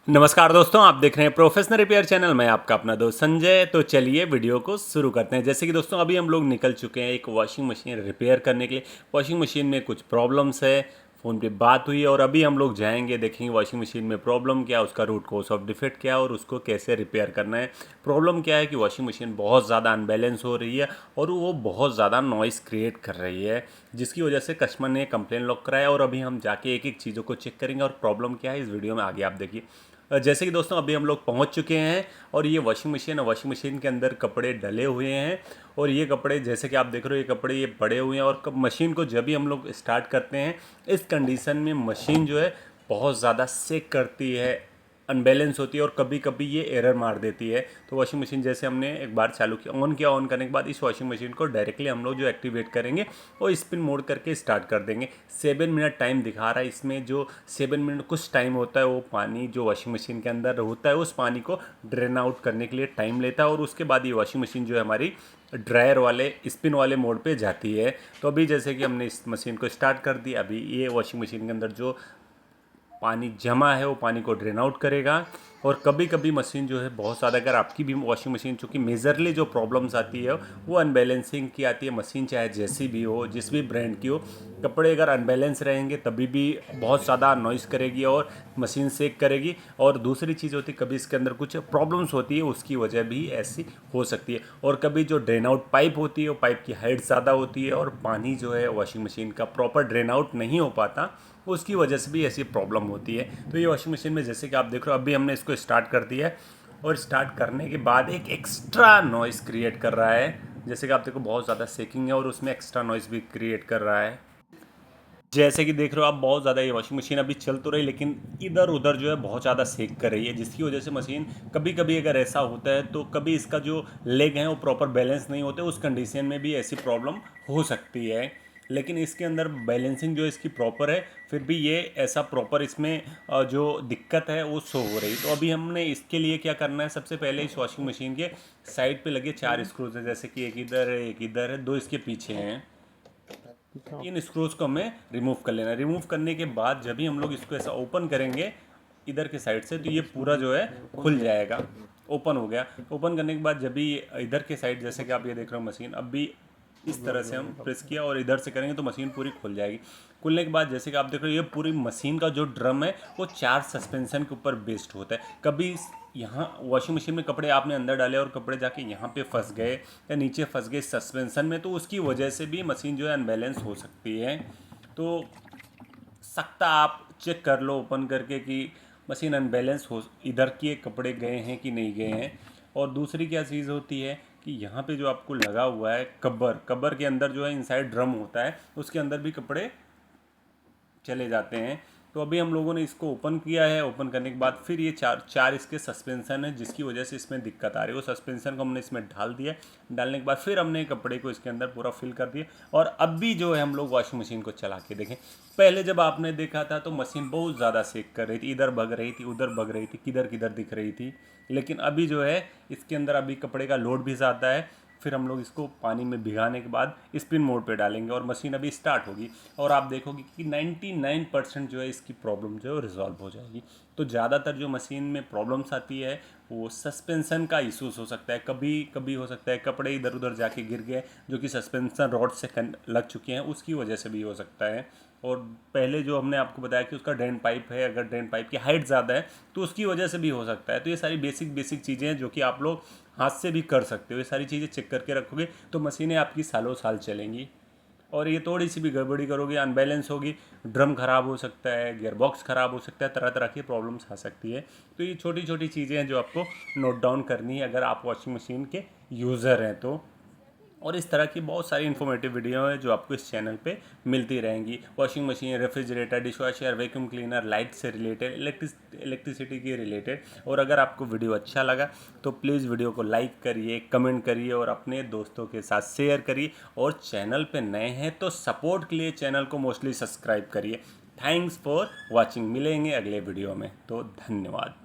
नमस्कार दोस्तों, आप देख रहे हैं प्रोफेशनल रिपेयर चैनल। मैं आपका अपना दोस्त संजय। तो चलिए वीडियो को शुरू करते हैं। जैसे कि दोस्तों अभी हम लोग निकल चुके हैं एक वॉशिंग मशीन रिपेयर करने के लिए। वॉशिंग मशीन में कुछ प्रॉब्लम्स है, फ़ोन पे बात हुई है और अभी हम लोग जाएंगे, देखेंगे वॉशिंग मशीन में प्रॉब्लम क्या, उसका रूट कॉज ऑफ डिफेक्ट क्या और उसको कैसे रिपेयर करना है। प्रॉब्लम क्या है कि वॉशिंग मशीन बहुत ज़्यादा अनबैलेंस हो रही है और वो बहुत ज़्यादा नॉइस क्रिएट कर रही है, जिसकी वजह से कस्टमर ने कंप्लेन लॉक कराया। और अभी हम जाके एक एक चीज़ों को चेक करेंगे और प्रॉब्लम क्या है इस वीडियो में आगे आप देखिए। जैसे कि दोस्तों अभी हम लोग पहुंच चुके हैं और ये वॉशिंग मशीन है। वॉशिंग मशीन के अंदर कपड़े डले हुए हैं और ये कपड़े जैसे कि आप देख रहे हो, ये कपड़े ये पड़े हुए हैं। और मशीन को जब भी हम लोग स्टार्ट करते हैं इस कंडीशन में मशीन जो है बहुत ज़्यादा सेक करती है, अनबैलेंस होती है और कभी कभी ये एरर मार देती है। तो वॉशिंग मशीन जैसे हमने एक बार चालू किया, ऑन किया, ऑन करने के बाद इस वॉशिंग मशीन को डायरेक्टली हम लोग जो एक्टिवेट करेंगे वो स्पिन मोड करके स्टार्ट कर देंगे। 7 मिनट टाइम दिखा रहा है इसमें। जो 7 मिनट कुछ टाइम होता है वो पानी जो वॉशिंग मशीन के अंदर होता है उस पानी को ड्रेन आउट करने के लिए टाइम लेता है और उसके बाद ये वॉशिंग मशीन जो है हमारी ड्रायर वाले स्पिन वाले मोड पे जाती है। तो अभी जैसे कि हमने इस मशीन को स्टार्ट कर दिया, अभी ये वॉशिंग मशीन के अंदर जो पानी जमा है वो पानी को ड्रेन आउट करेगा। और कभी कभी मशीन जो है बहुत ज़्यादा, अगर आपकी भी वॉशिंग मशीन चूँकि मेजरली जो प्रॉब्लम्स आती है वो अनबैलेंसिंग की आती है। मशीन चाहे जैसी भी हो, जिस भी ब्रांड की हो, कपड़े अगर अनबैलेंस रहेंगे तभी भी बहुत ज़्यादा नॉइस करेगी और मशीन सेक करेगी। और दूसरी चीज़ होती है कभी इसके अंदर कुछ प्रॉब्लम्स होती है, उसकी वजह भी ऐसी हो सकती है। और कभी जो ड्रेन आउट पाइप होती है वो पाइप की हाइट ज़्यादा होती है और पानी जो है वॉशिंग मशीन का प्रॉपर ड्रेन आउट नहीं हो पाता, उसकी वजह से भी ऐसी प्रॉब्लम होती है। तो ये वॉशिंग मशीन में जैसे कि आप देख रहे हो अभी हमने इसको स्टार्ट कर दिया है और स्टार्ट करने के बाद एक एक्स्ट्रा नॉइस क्रिएट कर रहा है। जैसे कि आप देखो बहुत ज़्यादा सेकिंग है और उसमें एक्स्ट्रा नॉइस भी क्रिएट कर रहा है। जैसे कि देख रहे हो आप बहुत ज़्यादा ये वॉशिंग मशीन अभी चल तो रही लेकिन इधर उधर जो है बहुत ज़्यादा सेक कर रही है, जिसकी वजह से मशीन कभी कभी अगर ऐसा होता है तो कभी इसका जो लेग है वो प्रॉपर बैलेंस नहीं होते, उस कंडीशन में भी ऐसी प्रॉब्लम हो सकती है। लेकिन इसके अंदर बैलेंसिंग जो इसकी प्रॉपर है, फिर भी ये ऐसा प्रॉपर इसमें जो दिक्कत है वो शो हो रही। तो अभी हमने इसके लिए क्या करना है, सबसे पहले इस वॉशिंग मशीन के साइड पे लगे 4 स्क्रूज है, जैसे कि एक इधर है एक इधर है, 2 इसके पीछे हैं। इन स्क्रूज को हमें रिमूव कर लेना। रिमूव करने के बाद जब भी हम लोग इसको ऐसा ओपन करेंगे इधर के साइड से तो ये पूरा जो है खुल जाएगा। ओपन हो गया। ओपन करने के बाद जब भी इधर के साइड, जैसे कि आप ये देख रहे हो मशीन, अब भी इस तरह से हम प्रेस किया और इधर से करेंगे तो मशीन पूरी खुल जाएगी। खुलने के बाद जैसे कि आप देख रहे हो ये पूरी मशीन का जो ड्रम है वो 4 सस्पेंशन के ऊपर बेस्ड होता है। कभी यहाँ वॉशिंग मशीन में कपड़े आपने अंदर डाले और कपड़े जाके यहाँ पे फंस गए या नीचे फंस गए सस्पेंशन में, तो उसकी वजह से भी मशीन जो है अनबैलेंस हो सकती है। तो सकता आप चेक कर लो ओपन करके कि मशीन अनबैलेंस हो, इधर के कपड़े गए हैं कि नहीं गए हैं। और दूसरी क्या चीज़ होती है कि यहाँ पे जो आपको लगा हुआ है कबर, कबर के अंदर जो है इनसाइड ड्रम होता है, उसके अंदर भी कपड़े चले जाते हैं। तो अभी हम लोगों ने इसको ओपन किया है। ओपन करने के बाद फिर ये चार चार इसके सस्पेंशन है, जिसकी वजह से इसमें दिक्कत आ रही है। वो सस्पेंशन को हमने इसमें डाल दिया। डालने के बाद फिर हमने कपड़े को इसके अंदर पूरा फिल कर दिया और अब भी जो है हम लोग वॉशिंग मशीन को चला के देखें। पहले जब आपने देखा था तो मशीन बहुत ज़्यादा सेक कर रही थी, इधर भग रही थी उधर भग रही थी, किधर किधर दिख रही थी। लेकिन अभी जो है इसके अंदर अभी कपड़े का लोड भी ज़्यादा है। फिर हम लोग इसको पानी में भिगाने के बाद स्पिन मोड पे डालेंगे और मशीन अभी स्टार्ट होगी और आप देखोगे कि 99% जो है इसकी प्रॉब्लम जो है रिजॉल्व हो जाएगी। तो ज़्यादातर जो मशीन में प्रॉब्लम्स आती है वो सस्पेंशन का इशूज़ हो सकता है। कभी कभी हो सकता है कपड़े इधर उधर जाके गिर गए जो कि सस्पेंशन रॉड से लग चुके हैं, उसकी वजह से भी हो सकता है। और पहले जो हमने आपको बताया कि उसका ड्रेन पाइप है, अगर ड्रेन पाइप की हाइट ज़्यादा है तो उसकी वजह से भी हो सकता है। तो ये सारी बेसिक बेसिक चीज़ें हैं जो कि आप लोग हाथ से भी कर सकते हो। ये सारी चीज़ें चेक करके रखोगे तो मशीनें आपकी सालों साल चलेंगी। और ये थोड़ी सी भी गड़बड़ी करोगे, अनबैलेंस होगी, ड्रम ख़राब हो सकता है, गियर बॉक्स ख़राब हो सकता है, तरह तरह की प्रॉब्लम्स आ सकती है। तो ये छोटी छोटी चीज़ें हैं जो आपको नोट डाउन करनी है अगर आप वॉशिंग मशीन के यूज़र हैं तो। और इस तरह की बहुत सारी इन्फॉर्मेटिव वीडियो है जो आपको इस चैनल पे मिलती रहेंगी। Washing machine, refrigerator, dishwasher, vacuum cleaner, light से रिलेटेड, इलेक्ट्रिसिटी के रिलेटेड। और अगर आपको वीडियो अच्छा लगा तो प्लीज़ वीडियो को लाइक करिए, कमेंट करिए और अपने दोस्तों के साथ शेयर करिए। और चैनल पे नए हैं तो सपोर्ट के लिए चैनल को मोस्टली सब्सक्राइब करिए। Thanks for watching. मिलेंगे अगले वीडियो में, तो धन्यवाद।